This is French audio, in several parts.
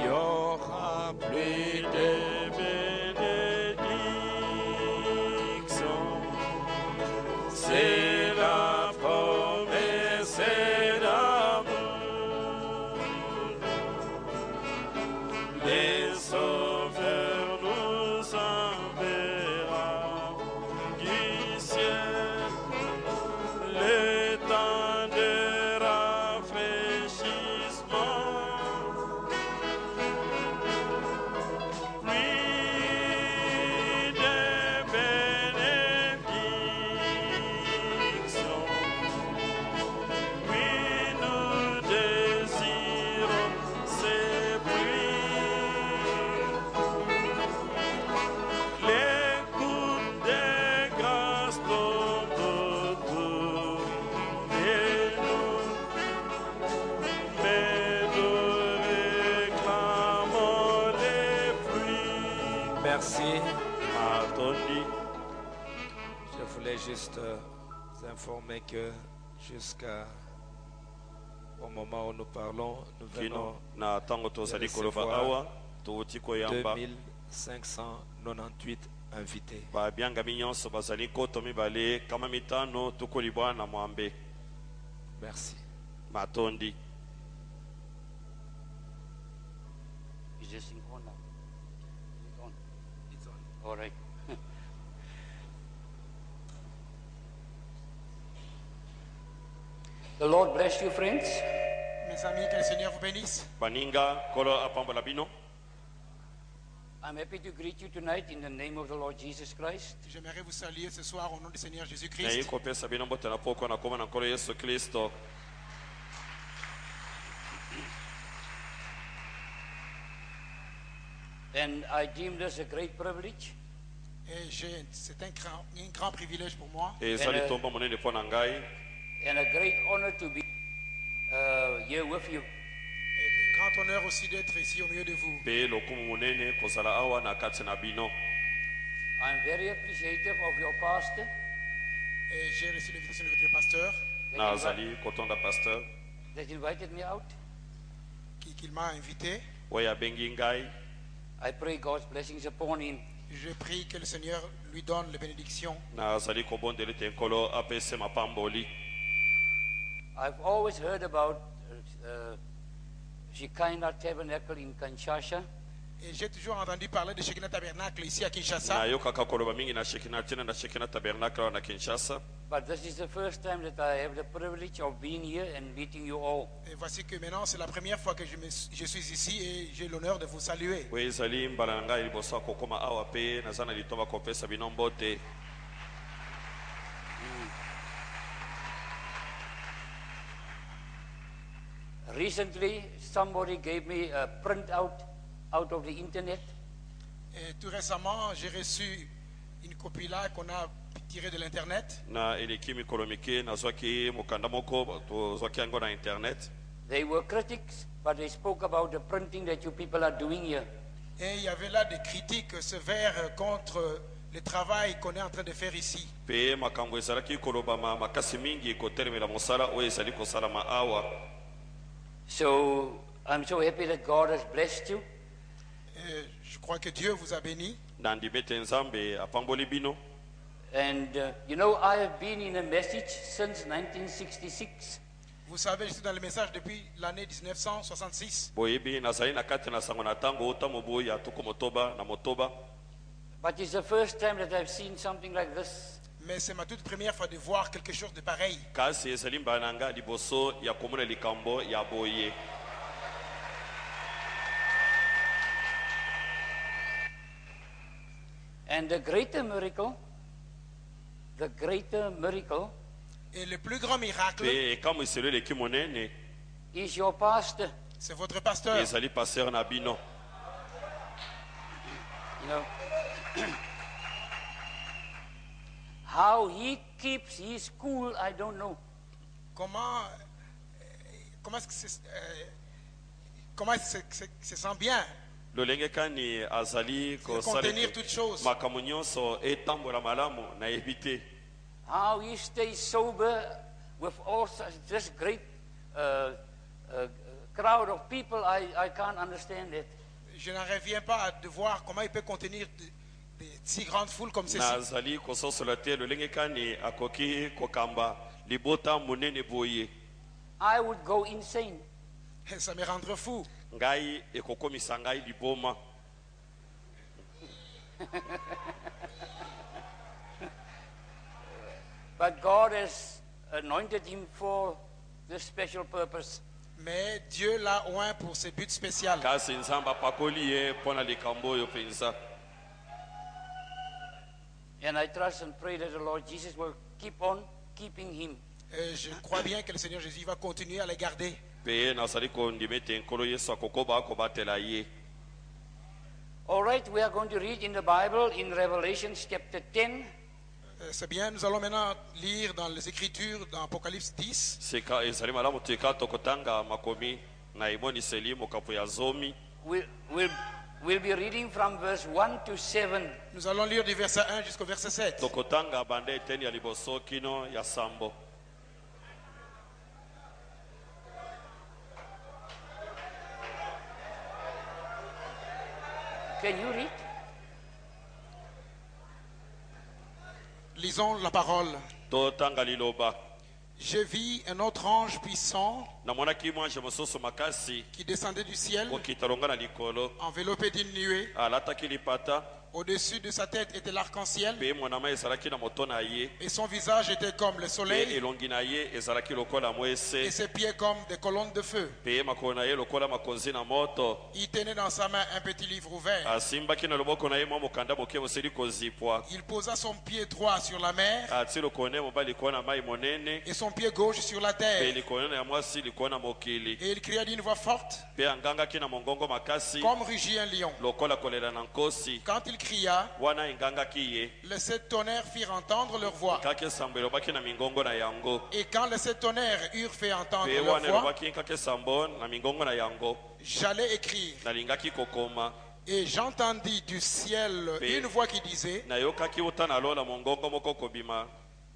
y aura plus de bénédictions. C'est la promesse d'amour. Les sauveurs nous enverra du ciel le temps de rafraîchissement. Pluie de bénédictions. Oui, nous désirons ces pluies. Les gouttes de grâce tombent autour de nous, mais nous réclamons les pluies. Merci. Attendu. Je voulais juste vous informer que jusqu'au moment où nous parlons, nous venons na tango tozali koloba recevoir awa touti koyamba 2598 invités. babiangami nyonso bazali koto mibale kama mitano tukolibwa na mwambe Merci. matondi. Is this thing on now? Is it on? It's on. All right. The Lord bless you, friends. Mes amis, que le Seigneur vous bénisse. baninga kolo apambola bino. I'm happy to greet you tonight in the name of the Lord Jesus Christ. J'aimerais vous saluer ce soir au nom du Seigneur nayi Jésus-Christ. kopesa bino mbote na poko na koma na nkolo yesu kristo. And I deem this a great privilege Et c'est un grand privilège pour moi ezali tomba monene mpo na ngai and a great honor to be here with you. et un grand honneur aussi d'être ici au milieu de vous. mpe lokumu monene kozala awa na kati na bino. I'm very appreciative of your pastor Et j'ai reçu l'invitation de votre pasteur nazali kotonda pasteur that invited me out. qu'il m'a invité. oyo abengi ngai. I pray God's blessings upon him. Je prie que le Seigneur lui donne les bénédictions. nazali kobondela ete nkolo apese mapamboli. I've always heard about Shekinah Tabernacle in Kinshasa. Et j'ai toujours entendu parler de Shekinah Tabernacle ici à Kinshasa. nayokaka koloba mingi na shekina tena na shekina tabernacle awa na kinshasa. But this is the first time that I have the privilege of being here and meeting you all. Et voici que maintenant c'est la première fois que je suis ici et j'ai l'honneur de vous saluer. oyo ezali mbala na ngai liboso ya kokoma awa mpe naza na litomba kopesa bino mbote. Recently, somebody gave me a printout out of the internet. Et tout récemment, j'ai reçu une copie là qu'on a tirée de l'internet. na eleki mikolo mike nazwaki mokanda moko tozwaki yango na internet. They were critics, but they spoke about the printing that you people are doing here. Et il y avait là des critiques sévères contre le travail qu'on est en train de faire ici. mpe makambo ezalaki kolobama makasi mingi kotelemela mosala oyo ezali kosalama awa. So I'm so happy that God has blessed you. Et je crois que Dieu vous a béni. nandimi ete nzambe apamboli bino. And you know, I have been in a message since 1966. Vous savez, je suis dans le message depuis l'année 1966. boyebi nazali na kati na sango na ntango ota mobu ya tuku motoba na motoba. But it's the first time that I've seen something like this. Mais c'est ma toute première fois de voir quelque chose de pareil. kasi ezali mbala na ngai liboso ya komona likambo ya boye. And the greater miracle Et le plus grand miracle, mpe ekamwiselo eleki monene is your pastor. c'est votre pasteur. ezali paster na bino. You know, how he keeps his cool, I don't know. Comment est-ce que comment est-ce que se sent bien lolenge kani azali contenir toutes choses. makambo nyonso etambola malamu nayebi te. How he stays sober with all such this great crowd of people, I can't understand it. Je n'en reviens pas de voir comment il peut contenir des si grandes foules comme ceci. nazali kososola te lolenge kani akoki kokamba libota monene boye I would go insane. Ça me rendrait fou. ngai ekokomisa ngai liboma. But God has anointed him for this special purpose. Mais Dieu l'a oint pour ses buts spéciaux. kasi nzambe apakoli ye mpo na likambo oyo mpenza. And I trust and pray that the Lord Jesus will keep on keeping him. Je crois bien que le Seigneur Jésus va continuer à les garder. mpe ye nazali kondima ete nkolo yesu akokoba akobatela ye. All right, we are going to read in the Bible in Revelation chapter 10. C'est bien, nous allons maintenant lire dans les Écritures, dans Apocalypse 10. sika ezali malamu tika tokotanga makomi na emoniseli mokapo ya zomi. We'll be reading from verse 1 to 7. Nous allons lire du verset 1 jusqu'au verset 7. tokotanga banda eteni ya liboso kino ya sambo. Can you read? Lisons la parole. totanga liloba. Je vis un autre ange puissant namonaki mwanje mosusu makasi qui descendait du ciel, kokita longa na likolo enveloppé d'une nuée. alataki lipata Au-dessus de sa tête était l'arc-en-ciel, mpe monama ezalaki na moto na ye et son visage était comme le mpe soleil, elongi na ye ezalaki lokola et mwese ses pieds comme des colonnes de feu. mpe makolo na ye lokola makonzi na moto. Il tenait dans sa main un petit livre ouvert. asimbaki na loboko na ye mwa mokanda moke moseli kozipwa. Il posa son pied droit sur la mer ati lokolo na ye mobali likolo na mai monene et son pied gauche sur la mpe terre. likolo na ya mwasi likolo na mokili Et il cria d'une voix forte, mpe angangaki na mongongo makasi comme rugit un lion. lokola kolela na nkosi. Quand il cria, wana engangaki ye les sept tonnerres firent entendre leur voix. kaka esambo elobaki na mingongo na yango Et quand les sept tonnerres eurent fait entendre mpe leur wana voix, elobaki kaka esambo na mingongo na yango j'allais écrire. nalingaki kokoma. Et j'entendis du ciel Pe- une voix qui disait, nayokaki wuta na lola mongongo moko kobima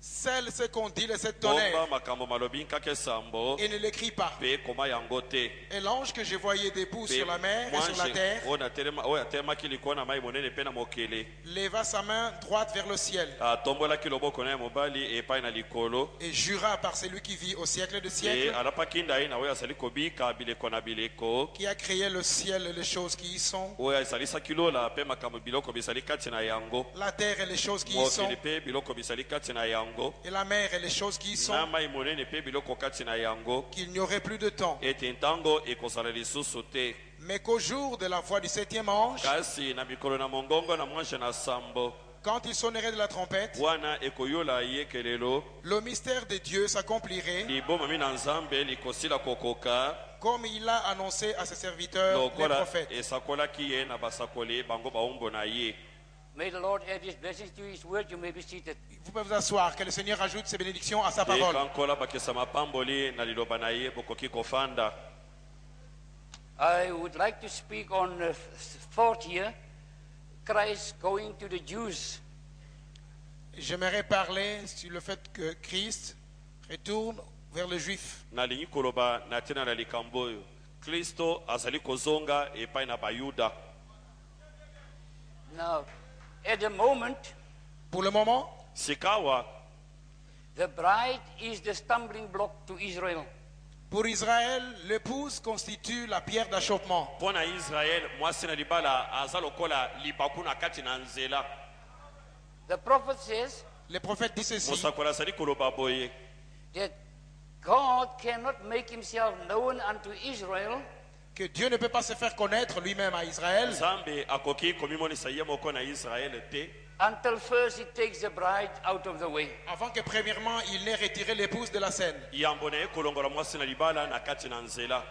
celle ce qu'ont dit les sept bomba tonnerres, makambo malobi kaka esambo et ne l'écris pas. mpe koma yango te. Et l'ange que je voyais debout Mpe sur la mer et sur la mwanje terre oyo atelemaki likolo na mai monene mpe na mokili leva sa main droite vers le ciel atombolaki loboko na ye mobali epai na likolo et jura par celui qui vit au siècle de mpe siècles, alapaki ndayi na oyo azali kobika bileko na bileko qui a créé le ciel et les choses qui y sont, oyo ezalisaki lola mpe makambo biloko bizali kati na yango, la terre et les choses qui y sont, mokili mpe biloko bizali kati na yango, et la mer et les choses qui y na sont, mai monene mpe biloko kati na yango, qu'il n'y aurait plus de temps, ete ntango ekozala lisusu te. mais qu'au jour de la voix du septième ange, kasi na mikolo na mongongo na mwanje na sambo quand il sonnerait de la trompette, wana ekoyola yekelelo le mystère de Dieu s'accomplirait libomami na nzambe likosila kokoka comme il l'a annoncé à ses serviteurs, les lokola prophètes. esakolaki ye na basakoli bango baombo na ye. May the Lord add his blessings to his word. You may be seated. Vous pouvez vous asseoir, que le Seigneur ajoute ses bénédictions à sa Te parole. kankola bakesa mapamboli na liloba na ye bokoki kofanda. I would like to speak on the thought here, Christ going to the Jews. J'aimerais parler sur le fait que Christ retourne vers les Juifs. nalingi koloba na tena na likambo oyo kristo azali kozonga epai na bayuda. Now, at the moment, Pour le moment, sikawa the bride is the stumbling block to Israel. pour Israël, l'épouse constitue la pierre d'achoppement. mpo na israele mwasi na libala aza lokola libaku na kati na nzela. The prophet says Le prophète dit ceci, mosakoli azali koloba boye that God cannot make himself known unto Israel que Dieu ne peut pas se faire connaître lui-même à Israël nzambe akoki komimonisa ye moko na israele te until first he takes the bride out of the way. avant que premièrement il n'ait retiré l'épouse de la scène. yambo na ye kolongola mwasi na libala na kati na nzela.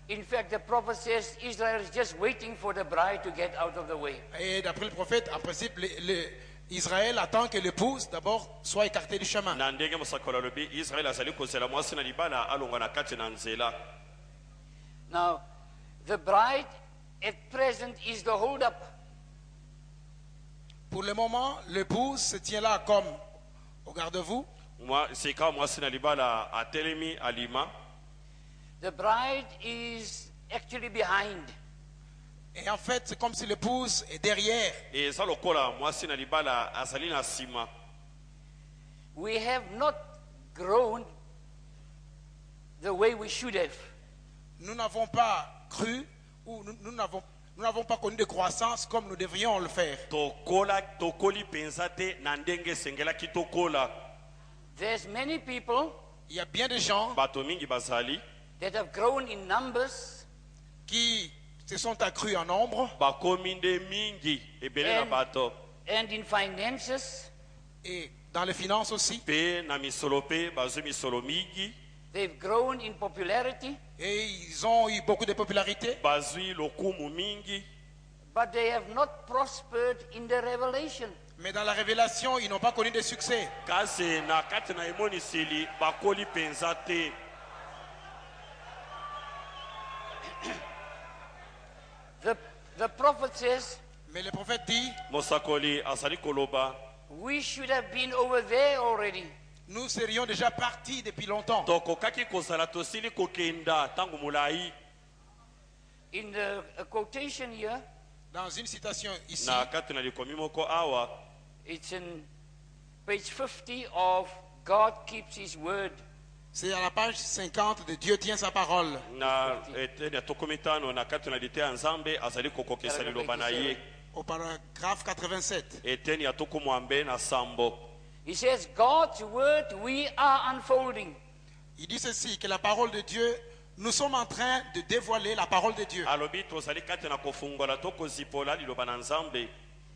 In fact, the prophet says Israel is just waiting for the bride to get out of the way. Et d'après le prophète, en principe, Israël attend que l'épouse d'abord soit écartée du chemin. na ndenge mosakoli alobi israele azali kozela mwasi na libala alongwa na kati na nzela. Now, the bride at present is the hold-up. Pour le moment, l'épouse se tient là comme au garde-vous. sika mwasi na libala atelemi alima The bride is actually behind. Et en fait, c'est comme si l'épouse est derrière. eza lokola mwasi na libala azali na nsima. We have not grown the way we should have. Nous n'avons pas cru ou nous n'avons pas connu de croissance comme nous devrions le faire. tokoli mpenza te na ndenge esengelaki tokola. There's many people Il y a bien des gens bato mingi bazali that have grown in numbers qui se sont accrus en nombre bakomi nde mingi ebele na bato and in finances. et dans les finances aussi. mpe na misolo mpe bazwi misolo mingi They've grown in popularity, Et ils ont eu beaucoup de popularité. bazwi lokumu mingi but they have not prospered in the revelation. Mais dans la révélation, ils n'ont pas connu de succès. kasi na kati na emoniseli bakoli mpenza te. The prophet says, Mais le prophète dit, mosakoli azali koloba we should have been over there already. nous serions déjà partis depuis longtemps. tokokaki kozala tosili kokenda ntango molai. In the a quotation here, Dans une citation ici, na kati na likomi moko awa it's in page 50 of God Keeps His Word. c'est à la page 50 de Dieu tient sa parole. na eteni ya tokomi tano na kati na lite ya nzambe azali kokokisa liloba na ye. Au paragraphe 87. eteni ya toko mwambe na sambo. He says, God's Word we are unfolding. Il dit ceci, que la parole de Dieu, nous sommes en train de dévoiler la parole de Dieu. alobi tozali kati na kofungola to kozipola liloba na nzambe.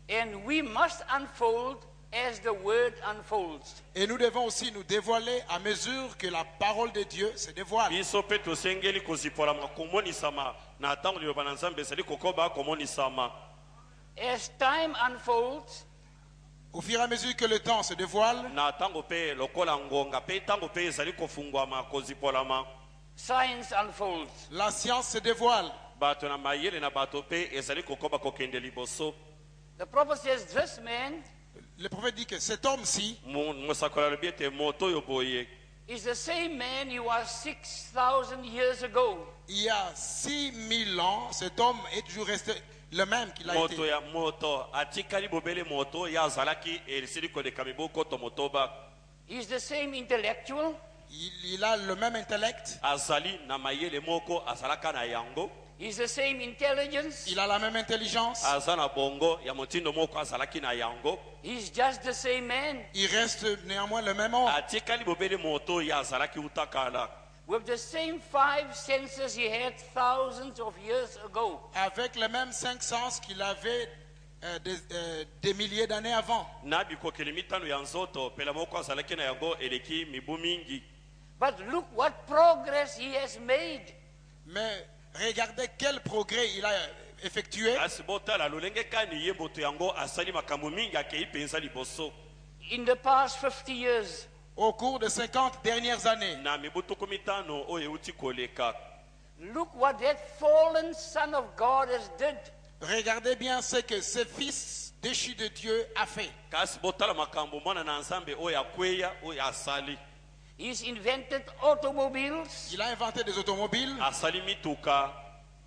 And we must unfold as the Word unfolds. Et nous devons aussi nous dévoiler à mesure que la parole de Dieu se dévoile. biso mpe tosengeli kozipolama komonisama na ntango liloba na nzambe ezali kokoba komonisama. As time unfolds, Au fur et à mesure que le temps se dévoile, na ntango mpe lokola ngonga mpe ntango mpe ezali kofungwama kozipolama. science unfolds. la science se dévoile. bato na mayele na bato mpe ezali kokoba kokende liboso. The prophet says, this man Le prophète dit que cet homme-ci mosakoli alobi ete moto oyo boye is the same man he was 6,000 years ago. il y a 6000 ans, cet homme est toujours resté le même qu'il a moto été. ya moto atikali bobele moto ye azalaki esili koleka mibuko to motoba. He's the same intellectual. Il a le même intellect, azali na mayele moko azalaka na yango. He's the same intelligence. il a la même intelligence, aza na bongo ya motindo moko azalaki na yango. He's just the same man il reste néanmoins le même homme. atikali bobele moto ye azalaki utakala with the same 5 senses he had thousands of years ago. Avec les mêmes 5 sens qu'il avait des milliers d'années avant. na bikokeli mitano ya nzoto pela moko azalaki na yango eleki mibu mingi. But look what progress he has made. Mais regardez quel progrès il a effectué. kasi botala lolenge kani ye moto yango asali makambo mingi akei mpenza liboso. In the past 50 years, Au cours de 50 dernières années, na mibu tuku mitano oyo euti koleka. look what that fallen Son of God has did. regardez bien ce que ce fils déchu de Dieu a fait. kasi botala makambo mwana na nzambe oyo akweya oyo asali. He's invented automobiles Il a inventé des automobiles, asali mituka,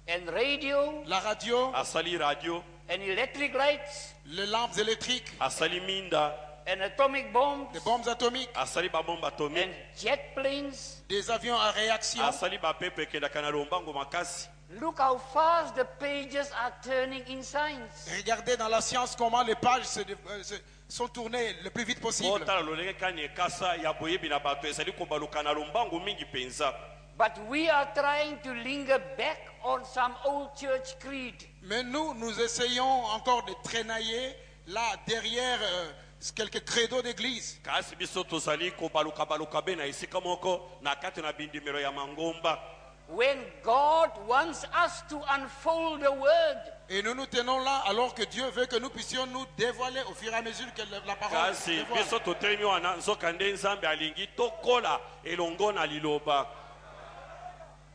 and radio la radio, asali radio, and electric lights les lampes électriques, asali minda, and atomic bombs des bombes atomiques, asali babombe and atomike, jet planes. des avions à réaction. asali bapepe ekendaka na lombango makasi. Look how fast the pages are turning in science. Regardez dans la science comment les pages sont tournées le plus vite possible. botala lolenge kani ekasa ya boyebi na bato ezali kobaluka na lombango mingi mpenza. But we are trying to linger back on some old church creed. Mais nous essayons encore de traînailler là derrière quelques credos d'église. kasi biso tozali kobalukabaluka be na esika moko na kati na bindimelo ya mangomba. When God wants us to unfold the word, Et nous nous tenons là alors que Dieu veut que nous puissions nous dévoiler au fur et à mesure que la parole se kasi dévoile. biso totelemi wana nzoka nde nzambe alingi tokola elongo na liloba.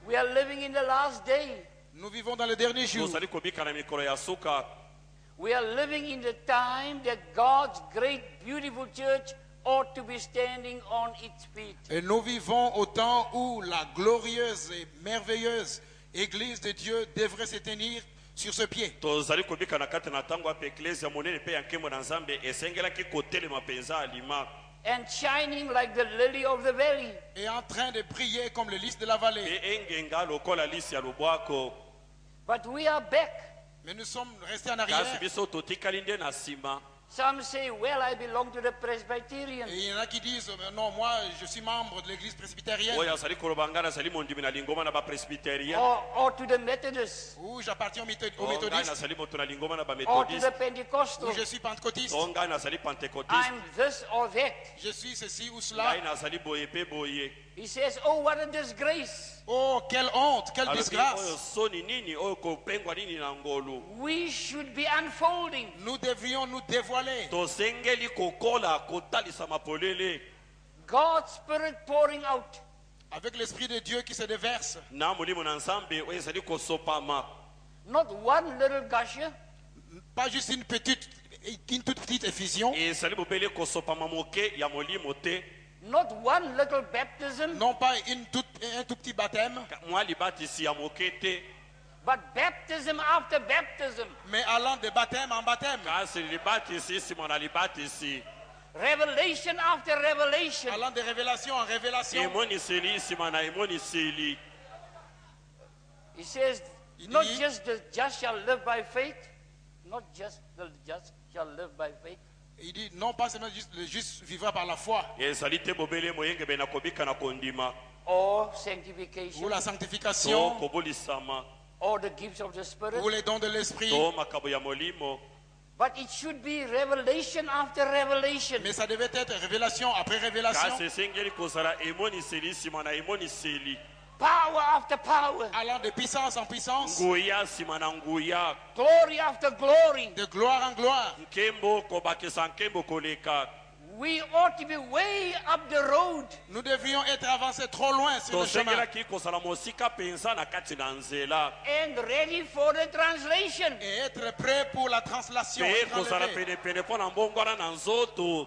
we are living in the last day. Nous vivons dans les derniers jours. tozali kobika na mikolo ya suka. We are living in the time that God's great, beautiful church ought to be standing on its feet. Et nous vivons au temps où la glorieuse et merveilleuse Église de Dieu devrait se tenir sur ce pied. tozali kobika na kati na ntango ape eklezia monene mpe ya nkembo na nzambe esengelaki kotelema mpenza alima And shining like the lily of the valley. Et en train de briller comme le lys de la vallée. mpe engenga lokola lisi ya lobwako. But we are back. Mais nous sommes restés en kasi arrière. biso totikali nde na nsima. Some say, well, I belong to the Presbyterian. Et il y en a qui disent, non, moi je suis membre de l'église presbytérienne. oyo azali koloba ngai nazali mondimi na lingoma na bapresbytérien Or to the Methodists. Ou j'appartiens aux o ngai méthodistes. nazali moto na lingoma na Or to the baméthodiste Pentecostal. Ou je suis pentecôtiste. o ngai nazali pentecôtiste I'm this or that. Je suis ceci ou cela. ngai nazali boye mpe boye. He says, oh, what a disgrace. Oh, quelle honte, quelle alobi oyo disgrâce. soni nini oyo kopengwa nini na ngolu. We should be unfolding. Nous devrions nous dévoiler. tosengeli kokola kotalisa mapolele God's Spirit pouring out. Avec l'Esprit de Dieu qui se déverse. na molimo na nzambe oyo ezali kosopama. Not one little gusher, Pas juste une toute petite effusion. ezali bobele kosopama moke ya molimo te. not one little baptism, Non pas un tout petit baptême, mwa libatisi ya moke te. but baptism after baptism, mais allant de baptême en baptême. kasi libatisi nsima na libatisi. revelation after revelation. Allant de révélation en révélation. emoniseli nsima na emoniseli. He says, Il not dit- just the just shall live by faith, not just the just shall live by faith, Il dit non pas seulement juste, le juste vivra par la foi ezali te bobele moyengebe na kobika na kondima or sanctification, ou la to sanctification kobolisama or the gifts of the Spirit, ou les dons de l'esprit. to makambo ya molimo. but it should be revelation after revelation. Mais ça devait être révélation après révélation, kasi esengeli kozala emoniseli nsima na emoniseli. Power after power, allant de puissance en puissance, nguya nsima na nguya. glory after glory. de gloire en gloire. nkembo kobakisa nkembo koleka. We ought to be way up the road. Nous devrions être avancés trop loin sur le chemin tosengelaki kozala mosika mpenza na kati na nzela. And ready for the translation. et être prêts pour la translation. mpe être kozala enlevés. penepene mpo na mbongwana na nzoto.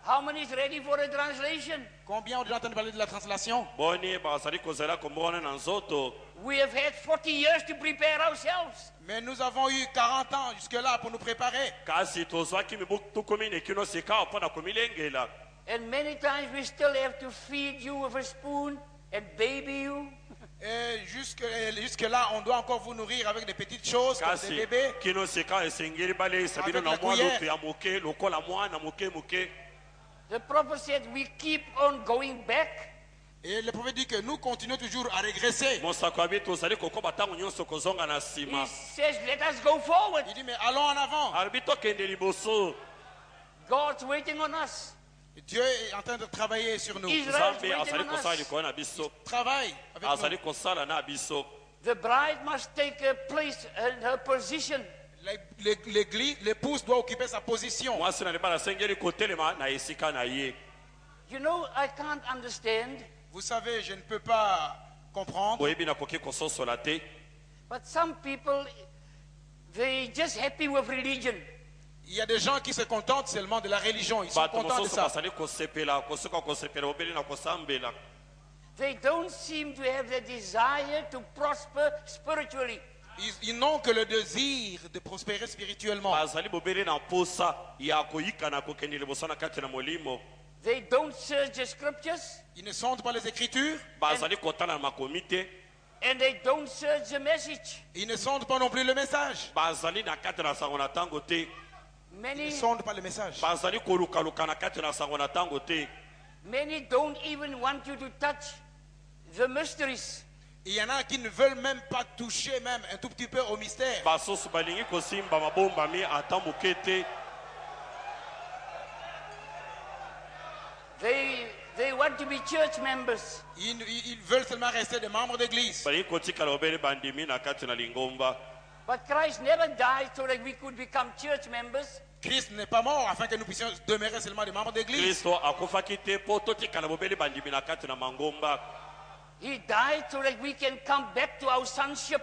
How many is ready for the translation? Combien ont déjà entendu parler de la translation? boni bazali kozala kombongwana na nzoto. We have had 40 years to prepare ourselves. Mais nous avons eu 40 ans jusque-là pour nous préparer. kasi tozwaki mibu tukumi nekino sika mpo na komilengela. And many times we still have to feed you with a spoon and baby you. Et jusque-là, on doit encore vous nourrir avec des petites choses comme des kasi bébés. kino sika esengeli baleisa bino Avec na la mwa cuillère. lutu ya moke lokola mwana moke. The prophet said we keep on going back. Et le prophète dit que nous continuons toujours à régresser. mosako abi tozali kokoba ntango nyonso kozonga na He nsima. says, let us go forward. Il dit, mais allons en avant. alobi tokende liboso. God's waiting on us. Dieu est en train de travailler sur nous. Israel's nzambe waiting azali on kosala us. likolo na biso. Travaille avec azali nous. kosala na biso. The bride must take her place and her position. L'épouse doit occuper sa position. mwasi na libala asengeli kotelema na esika na ye. You know, I can't understand, Vous savez, je ne peux pas comprendre. boyebi nakoki kososola te. but some people, they just happy with religion. Il y a des gens qui se contentent seulement de la religion. Ils sont bato contents de mosusu ça. bazali kosepela kosuka kosepela bobeli na kosambela. They don't seem to have the desire to prosper spiritually. Ils n'ont que le désir de prospérer spirituellement. bazali bobeli na mposa ya koyika na kokende liboso na kati na molimo. They don't search the scriptures Ils ne sondent pas les Écritures. bazali kotala na makomi te. and they don't search the message. Ils ne sondent pas non plus le message. bazali na kati na sango na ntango te. Ils Many, ne sondent pas le message. bazali kolukaluka na kati na sango na ntango te. many don't even want you to touch the mysteries. Il y en a qui ne veulent même pas toucher même un tout petit peu au mystère. basusu balingi kosimba mabombami ata moke te. They want to be church members. Ils veulent seulement rester des membres d'église. balingi kotikala bobeli bandimi na kati na lingomba. But Christ never died so that we could become church members. Christ n'est pas mort afin que nous puissions demeurer seulement des membres d'église. kristo akufaki te mpo totikala bobeli bandimi na kati na mangomba. He died so that we can come back to our sonship.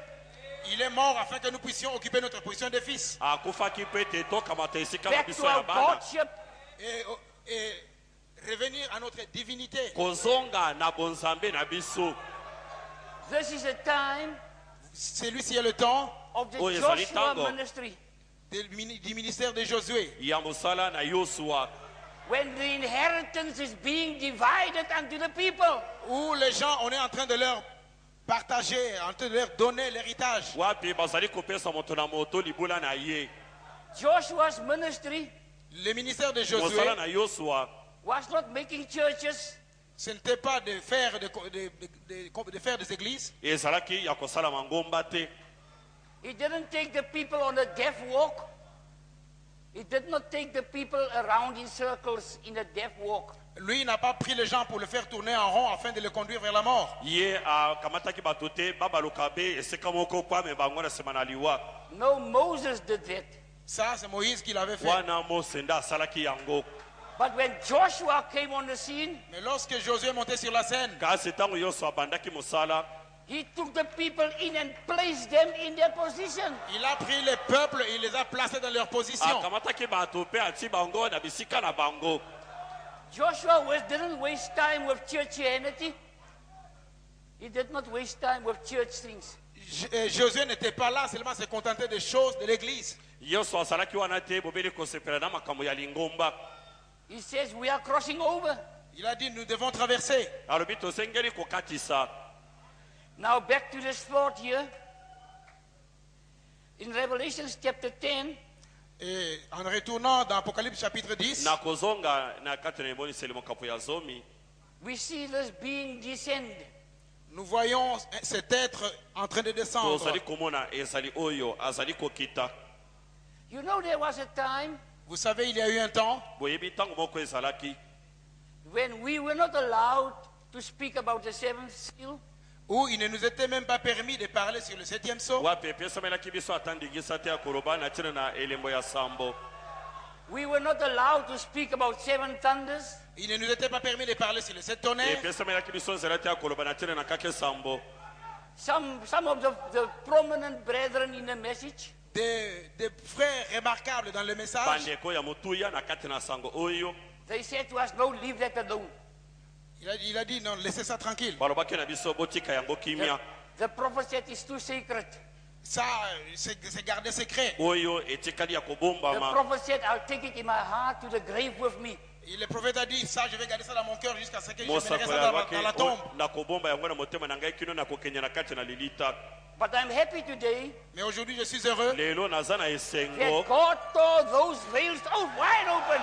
Il est mort afin que nous puissions occuper notre position de fils. akufaki mpe te tokamata esika na Back to biso ya our bana. godship. Et revenir à notre divinité. kozonga na bonzambe na biso. This is a time Celui-ci est le temps of the Oh, yes, Ali Joshua Tango. ministry, du ministère de Josué, Ya mosala na Yosua, when the inheritance is being divided unto the people. où les gens, on est en train de leur partager, en train de leur donner l'héritage. wapi bazali kopesa moto na moto libula na ye. Joshua's ministry Le ministère de Josué, Mosala na Yosua was not making churches, ce n'était pas de faire, de faire des églises. ezalaki ya kosala mangomba te. he didn't take the people on a death walk. He did not take the people around in circles in a death walk. Lui, il n'a pas pris les gens pour le faire tourner en rond afin de les conduire vers la mort. Ye akamataki bato te babaluka be esika moko kwame bango na nsima na liwa. No, Moses did that. Ça, c'est Moïse qui l'avait fait. Wana Mose nde asalaki yango. But when Joshua came on the scene, Mais lorsque Josué est monté sur la scène, kasi ntango Yosua abandaki mosala, he took the people in and placed them in their position. il a pris les peuples et il les a placés dans leur position. akamataki bato mpe ati bango na bisika na bango. Joshua didn't waste time with churchianity. He did not waste time with church things. Josué n'était pas là, seulement se contentait des choses de l'église. Yosua asalaki wana te bobeli kosepela na makambo ya lingomba. He says, we are crossing over. Il a dit, nous devons traverser. alobi tosengeli kokatisa. Now back to this thought here. In Revelation chapter 10, Et en retournant dans Apocalypse chapitre 10, na kozonga na kati na eboniseli mokambo ya zomi, we see this being descend. nous voyons cet être en train de descendre. tozali komona ezali oyo azali kokita. You know, there was a time Vous savez, il y a eu un temps boyebi ntango moko ezalaki when we were not allowed to speak about the seventh seal. où il ne nous était même pas permis de parler sur le 7e sceau. wapi epesamelaki biso ata ndingisa te ya koloba na ntina na elembo ya sambo. We were not allowed to speak about seven thunders. Il ne nous était pas permis de parler sur le 7 tonnerres. epesamelaki biso nzela te ya koloba na ntina na kake sambo. Some of the prominent brethren in the message, Des frères remarquables dans le message, bandeko ya motuya na kati na sango oyo they said to us, no, leave that alone. il a dit non, laissez ça tranquille. balobaki na biso botika yango kimia. The prophet said it's too sacred. Ça, c'est gardé secret. oyo etikali ya The kobombama. prophet said, I'll take it in my heart to the grave with me. Et le prophète a dit, ça, je vais garder ça dans mon cœur jusqu'à ce que je mosako mènerai ça yabaki dans la tombe. na kobomba yango na motema na ngai kino na kokenya na kati na lilita. But I'm happy today Mais aujourd'hui, je suis heureux lelo naza na that esengo God tore those veils out wide open.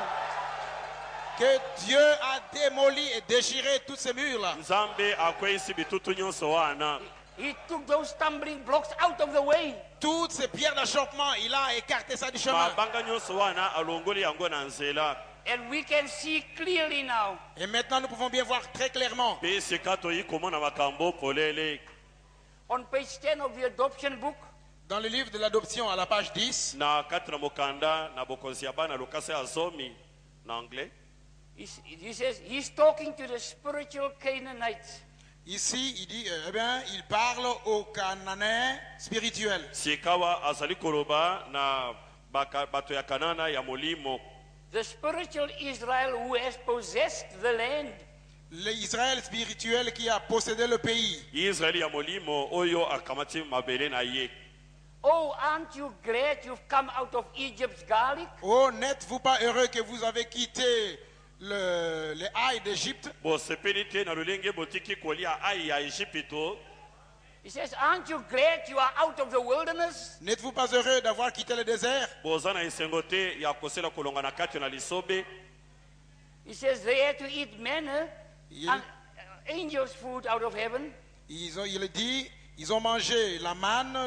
que Dieu a démoli et déchiré tous ces murs-là. nzambe akweyisi bitutu nyonso wana. He took those stumbling blocks out of the way. Toutes ces pierres d'achoppement, il a écarté ça du chemin. mabanga nyonso wana alongoli yango na nzela. And we can see clearly now. Et maintenant, nous pouvons bien voir très clairement. mpe esika toyi komona makambo polele. On page 10 of the adoption book, Dans le livre de l'adoption, à la page 10, na kati na mokanda na bokonzi ya bana lokasa ya zomi na anglais. he says he's talking to the spiritual Canaanites. ici, il dit, eh bien, il parle aux Cananéens spirituels. sikawa azali koloba na bato ya kanana ya molimo. The spiritual Israel who has possessed the land. L'Israël spirituel qui a possédé le pays. israeli ya molimo oyo akamati mabele na ye. Oh, aren't you glad you've come out of Egypt's garlic? Oh, n'êtes-vous pas heureux que vous avez quitté les hailles d'Égypte? bosepeli te na lolenge botiki kolia ai ya ejipito. He says, aren't you glad you are out of the wilderness? N'êtes-vous pas heureux d'avoir quitté le désert? boza na esengo te ya kosela kolonga na kati na lisobe. He says they had to eat manna Il- and angels' food out of heaven. Il dit, ils ont mangé la manne,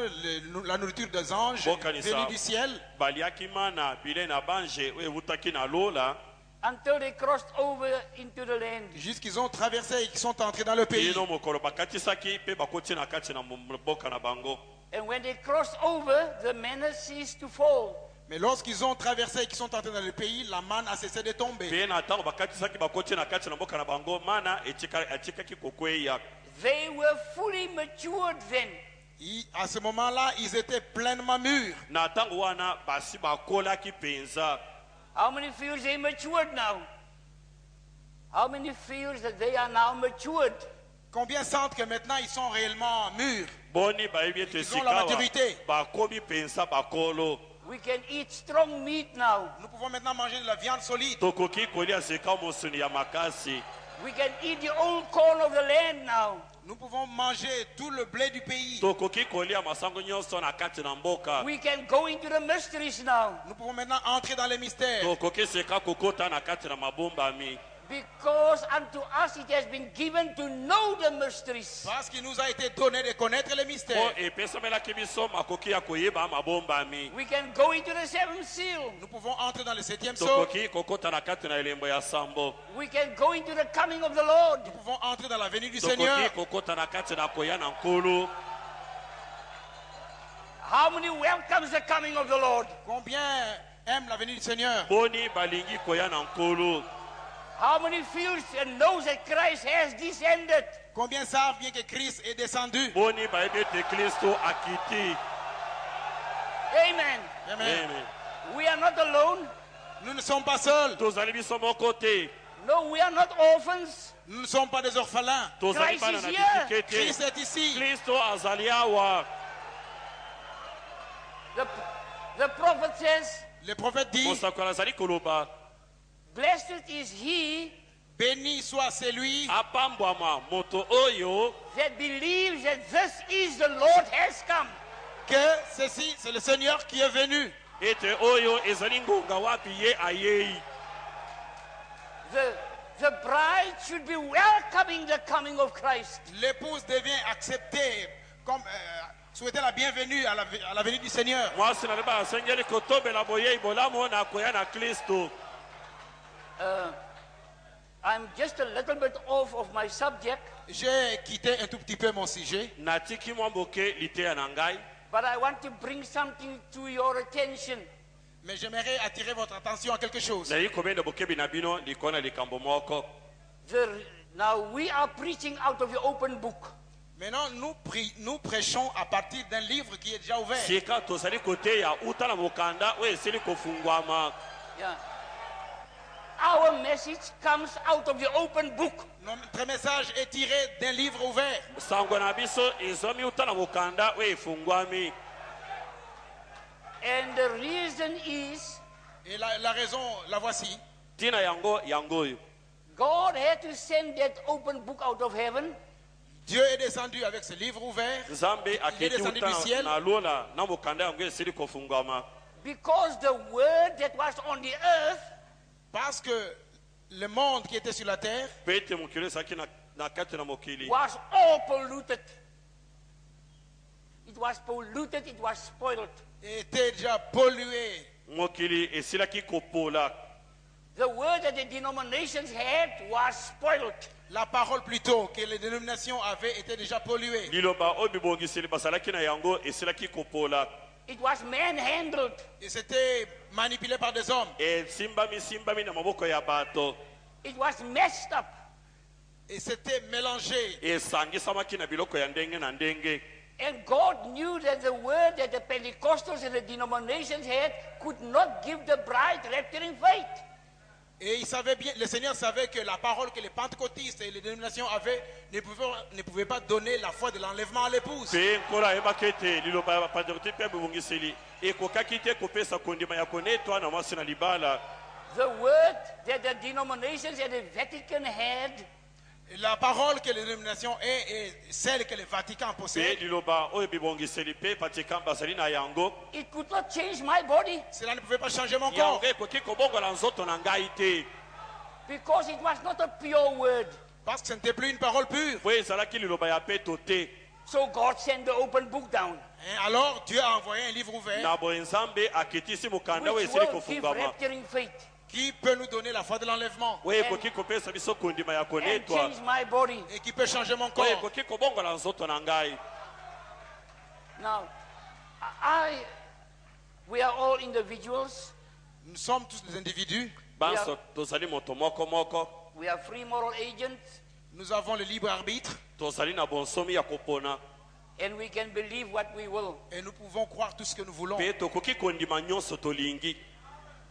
la nourriture des anges Bokanisa. venue du ciel, baliaki mana bile na banje oyo ewutaki na lola Until they crossed over into the land. jusqu'ils ont traversé et qu'ils sont entrés dans le pays. bino mokolo bakatisaki mpe bakoti na kati na mboka na bango. And when they crossed over, the manna ceased to fall. Mais lorsqu'ils ont traversé et qu'ils sont entrés dans le pays, la manne a cessé de tomber. mpe na ntango bakatisaki bakoti na kati na mboka na bango mana etikaki kokweya. They were fully matured then. À ce moment-là, ils étaient pleinement mûrs. na ntango wana basi bakolaki mpenza. How many feels they matured now? How many feels that they are now matured? Combien sentent que maintenant ils sont réellement mûrs? boni bayebi ete Ils ont la maturité. bakomi pensa bakolo We can eat strong meat now. Nous pouvons maintenant manger de la viande solide. tokoki kolia seka mosuni ya makasi We can eat the old corn of the land now. Nous pouvons manger tout le blé du pays. tokoki kolia masango nyonso na kati na mboka We can go into the mysteries now. Nous pouvons maintenant entrer dans les mystères. tokoki seka kokota na kati na mabombami Because unto us it has been given to know the mysteries. Parce qu'il nous a été donné de connaître les po mystères. epesamelaki biso makoki ya koyeba mabombami We can go into the seventh seal. Nous pouvons entrer dans le 7e sceau. tokoki kokota na kati na elembo ya sambo We can go into the coming of the Lord. Nous pouvons entrer dans la venue du tokoki Seigneur. kokota na kati na koya na nkulu How many welcomes the coming of the Lord? Combien aiment la venue du Seigneur? boni balingi koya na nkulu How many feels and knows that Christ has descended? Combien savent bien que Christ est descendu? boni bayebi ete kristo akiti Amen. Amen. Amen. We are not alone. Nous ne sommes pas seuls. tozali biso moko te No, we are not orphans. Nous ne sommes pas des orphelins. tozali Christ bana is na here. bisike te Christ est ici. kristo azali awa The prophet says, Le prophète dit, mosakoli azali koloba blessed is he béni soit celui apambwama moto oyo that believes that this is the Lord has come. que ceci, c'est le Seigneur qui est venu. ete oyo ezali ngonga wapi ye ayei The bride should be welcoming the coming of Christ. L'épouse devient accepter, comme souhaiter la bienvenue à la venue du Seigneur. mwasi na leba asengeli kotobela boyei bolamu na koya na kristo I'm just a little bit off of my subject, J'ai quitté un tout petit peu mon sujet, natiki mwa mboke liteya na ngai but I want to bring something to your attention. mais j'aimerais attirer votre attention à quelque chose. nayi kobenda bokebi na bino likolo na likambo moko Now we are preaching out of the open book. Maintenant, nous prêchons à partir d'un livre qui est déjà ouvert. sika tozali koteya uta na mokanda oyo esili kofungwama Yeah. Our message comes out of the open book. Notre message est tiré d'un livre ouvert. sango na biso ezomi uta na mokanda oyo efungwami And the reason is Et la raison, la voici. ntina yango oyo God had to send that open book out of heaven Dieu est descendu avec ce livre ouvert. nzambe Il est aketi descendu du uta ciel na lola na mokanda yango esili kofungwama because the word that was on the earth parce que le monde qui était sur la terre mpe ete mokili ezalaki na kati na mokili was all polluted. It was polluted, it was spoiled. était déjà pollué. mokili esilaki kopola The word that the denominations had was spoiled. La parole plutôt que les dénominations avaient était déjà polluée. liloba oyo bibongiseli basalaki na yango esilaki kopola It was manhandled. Et c'était manipulé par des hommes. esimbami na maboko ya bato It was messed up. Et c'était mélangé. esangisamaki na biloko ya ndenge na ndenge And God knew that the word that the Pentecostals and the denominations had could not give the bride rapturing faith. Et il savait bien, le Seigneur savait que la parole que les pentecôtistes et les dénominations avaient ne pouvait pas donner la foi de l'enlèvement à l'épouse. mpe nkolo ayebaki ete liloba ya bapentekote mpe ya bibongiseli ekokaki te kopesa kondima ya konetwa na mwasi na libala The word that the denominations and the Vatican had La parole que les dénominations est celle que le Vatican mpe possède. liloba oyo bibongiseli mpe vatican bazali na yango it could not change my body Cela ne pouvait pas changer mon yango corps. ekoki kobongola nzoto na ngai te because it was not a pure word. Parce que ce n'était plus une parole pure. po ezalaki liloba ya peto te So God sent the open book down, Et alors Dieu a envoyé un livre ouvert na boye nzambe akitisi mokanda oyo which esili will give kofungama rapturing faith qui peut nous donner la foi de l'enlèvement oyo ekoki kopesa biso kondima ya and konetwa change my body. et qui peut changer mon oyo corps. ekoki kobongola nzoto na ngai Now, we are all individuals. Nous sommes tous des individus. banso tozali moto moko moko We are free moral agents, Nous avons le libre arbitre tozali na bonsomi ya kopona and we can believe what we will. et nous pouvons croire tout ce que nous voulons. mpe tokoki kondima nyonso tolingi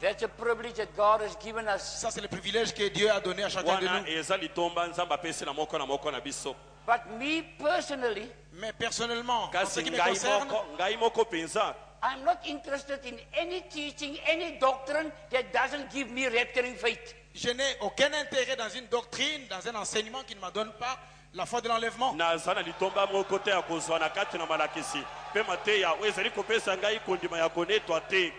That's a privilege that God has given us. Ça, c'est le privilège que Dieu a donné à chacun de wana nous. eza litomba nzambe apesi na moko na biso But me personally, Mais personnellement, en ce kasi qui me concerne, ngai moko penza I'm not interested in any teaching, any doctrine that doesn't give me rapturing faith. je n'ai aucun intérêt dans une doctrine, dans un enseignement qui ne me donne pas la foi de l'enlèvement. naza na litomba moko te ya kozwa na kati na malakisi mpe mateya oyo ezali kopesa ngai kondima ya konetwa te.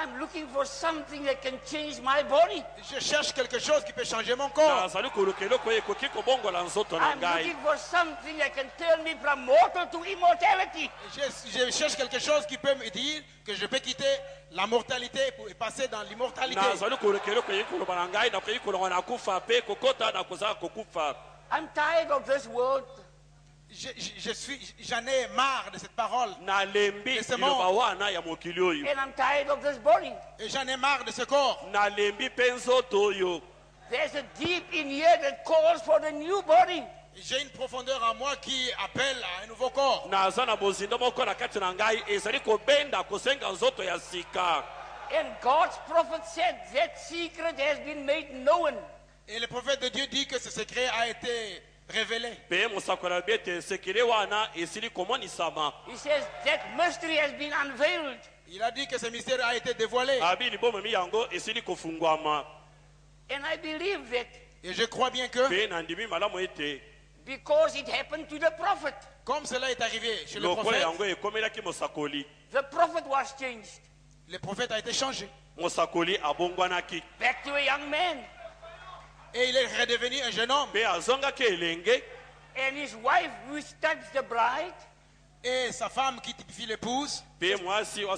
I'm looking for something that can change my body. Je cherche quelque chose qui peut changer mon corps. nazali koluka eloko oyo ekoki kobongola nzoto na I'm ngai. looking for something that can turn me from mortal to immortality. Je cherche quelque chose qui peut me dire que je peux quitter la mortalité et passer dans l'immortalité. nazali koluka eloko oyo koloba na ngai nakoki kolonga na kufa mpe kokota na kozala kokufa. I'm tired of this world. J'en ai marre de cette parole. nalembi Laissez-moi. liloba wana ya mokili oyo And I'm tired of this body. Et j'en ai marre de ce corps. nalembi mpe nzoto oyo. There's a deep in here that calls for the new body. J'ai une profondeur en moi qui appelle à un nouveau corps. naza na bozindo moko na kati na ngai ezali kobenda kosenga nzoto ya sika. And God's prophet said that secret has been made known. Et le prophète de Dieu dit que ce secret a été révélé. mpe mosakoli abi ete sekele wana esili komonisama. He says that mystery has been unveiled. Il a dit que ce mystère a été dévoilé. abi libomami yango esili kofungwama. And I believe that Et je crois bien que, mpe nandimi malamu ete because it happened to the prophet. comme cela est arrivé chez le lokola prophète, yango ekomelaki mosakoli, The prophet was changed le prophète a été changé. mosakoli abongwanaki back to a young man. Et il est redevenu un jeune homme. mpe azongaki elenge. And his wife, which touched the bride, Et sa femme qui typifie l'épouse, mpe mwasi na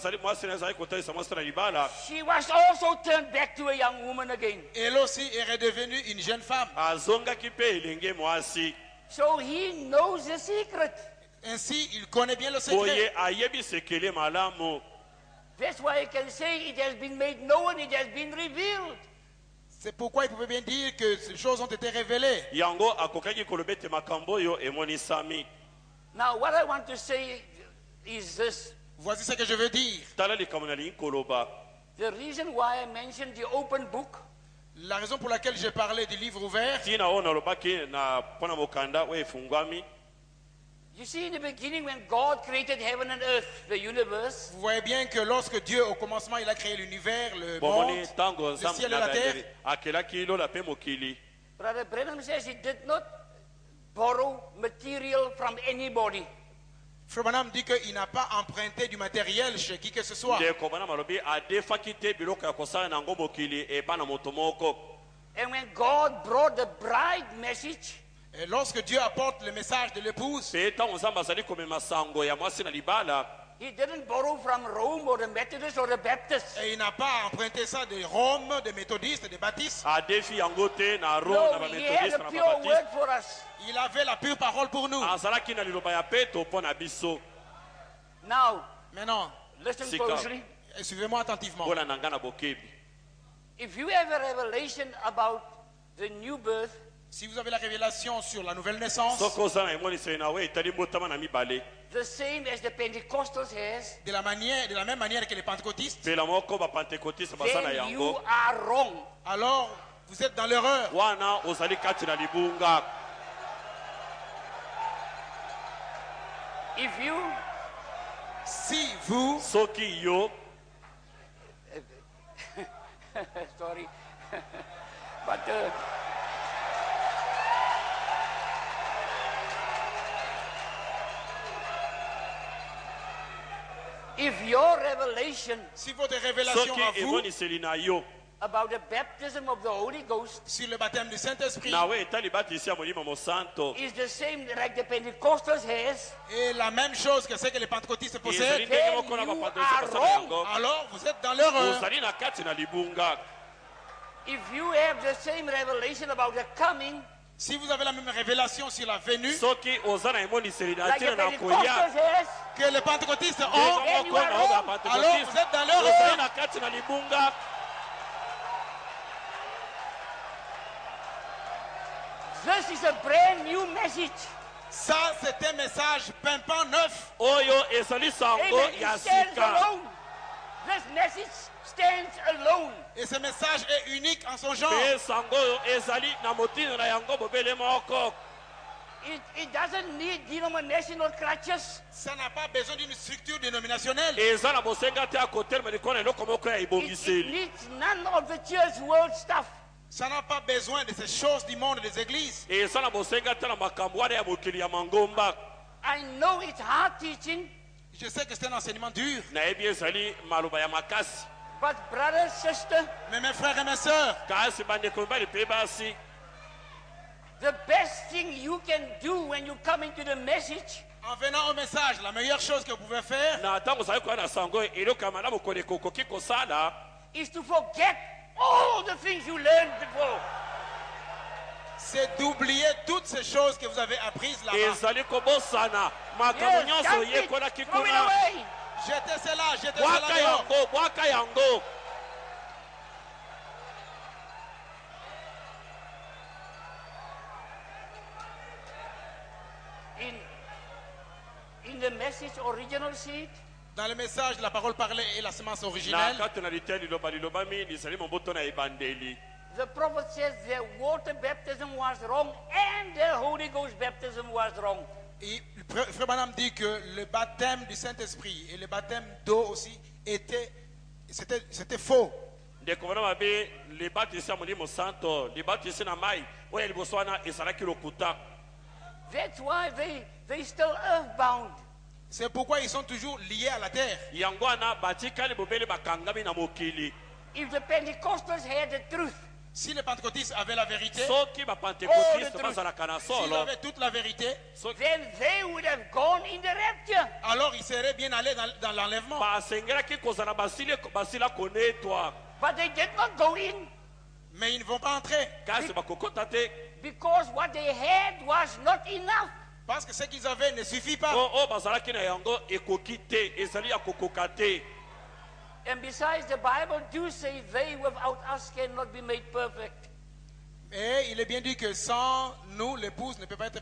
azali kotalisa mwasi na libala she was also turned back to a young woman again. elle aussi est redevenue une jeune femme. azongaki mpe elenge mwasi. So he knows the secret. Ainsi, il connaît bien le boye secret. ayebi sekele malamu. That's why I can say it has been made known, it has been revealed. C'est pourquoi il pouvait bien dire que ces choses ont été révélées. yango akokaki koloba ete makambo oyo emonisami. Now, what I want to say is this. Voici ce que je veux dire. tala likambo nalingi koloba. The reason why I mentioned the open book La raison pour laquelle j'ai parlé du livre ouvert, ntina oyo nalobaki na mpo na mokanda oyo efungwami. you see, in the beginning, when God created heaven and earth, the universe, vous voyez bien que lorsque Dieu, au commencement, il a créé l'univers, le bomoni monde, ntango le nzambe ciel et la terre. akelaki lola mpe mokili. Brother Branham says he did not borrow material from anybody. Frère Branham dit qu'il n'a pas emprunté du matériel chez qui que ce soit. ndeko bana malobi adefaki te biloko ya kosala nango mokili epa na moto moko. And when God brought the bride message, Et lorsque Dieu apporte le message de l'épouse, mpe ntango nzambe azali komema sango ya mwasi na libala he didn't borrow from Rome or the Methodists or the Baptists. et il n'a pas emprunté ça de Rome, des méthodistes, des baptistes. adefi yango te na rome No, na he had bamethodiste a na pure babaptiste. word for us. Il avait la pure parole pour nous. azalaki na liloba ya peto mpo na biso. Now, Maintenant, listen Sika. closely. suivez-moi attentivement. mpola na ngai na bokebi. If you have a revelation about the new birth, Si vous avez la révélation sur la nouvelle naissance, soki oza na emoniseli na we etali mbotama na mibale the same as the Pentecostals has, de la même manière que les pentecôtistes, mpela moko bapentekotiste baza na then you yango, are wrong. alors vous êtes dans l'erreur. wana ozali kati na libunga. If you, Si vous, soki yo sorry, but if your revelation si votre révélation soki à vous emoniseli na yo about the baptism of the Holy Ghost sur le baptême du Saint-Esprit na we etali batisi ya molimo mosanto is the same like the Pentecostals has, est la même chose que ce que les pentecôtistes ezali possèdent, ndenge moko na Then you bapentekotiste are baza na yango, alors vous êtes dans l'erreur. ozali na kati na libunga. if you have the same revelation about the coming Si vous avez la même révélation sur la venue soki oza na emoniseli na like the ntina na Pentecostals koya has, que les pentecôtistes ndenge ont, Then you moko are na oyo wrong. alors bapentekotiste vous êtes dans ozali l'erreur. na kati na libunga. this is a brand new message. Ça, c'est un message pimpant neuf. oyo ezali sango Amen. ya It stands sika. alone. This message stands alone. Et ce message est unique en son genre. mpe sango oyo ezali na motina na yango bobele moko. It doesn't need denominational crutches. Ça n'a pas besoin d'une structure dénominationnelle. eza na bosenga te akotelema likolo na eloko moko ya It ebongiseli. needs none of the church world stuff. Ça n'a pas besoin de ces choses du monde des églises. eza na bosenga te na makambo wana ya mokili ya mangomba. I know it's hard teaching, Je sais que c'est un enseignement dur. nayebi ezali maloba ya makasi, but brothers, sisters, Mais mes frères et mes sœurs, kasi bandeko mibali mpe basi, the best thing you can do when you come into the message en venant au message, la meilleure chose que vous pouvez faire, na ntango ozali koya na sango oyo eloko ya malamu koleka okoki kosala is to forget all the things you learned before. c'est d'oublier toutes ces choses que vous avez apprises là-bas. ezali kobosana makambo Yes, nyonso dump it, oyekolaki throw it kuna. away. Jetez cela bwaka dehors. yango bwaka yango. In the message original seed, Dans le message, la parole parlée et la semence na originelle, kati na litya liloba lilobami lizali mobuto na ebandeli. the prophet says their water baptism was wrong and their Holy Ghost baptism was wrong. et Frère Branham dit que le baptême du Saint-Esprit et le baptême d'eau aussi c'était faux. ndeko bana babe libatisi ya molimo santo libatisi na mai oyo ya liboso wana ezalaki lokuta. That's why they still earthbound. C'est pourquoi ils sont toujours liés à la terre. yango wana batikali bobele bakangami na mokili. If the Pentecostals had the truth, Si les pentecôtistes avaient la vérité, soki Oh, bapentekotiste the bazalaka na s'ils solo, avaient toute la vérité, then they would have gone in the rapture. alors ils seraient bien allés dans l'enlèvement. basengelaki kozala basila konetwa, But they did not go in Mais ils ne vont pas entrer. kasi bakokota te. because what they had was not enough. Parce que ce qu'ils avaient ne suffit pas. oyo bazalaki na yango ekoki te, ezali ya kokoka te. And besides, the Bible do say they without us cannot be made perfect. Et il est bien dit que sans nous, l'épouse ne peut pas être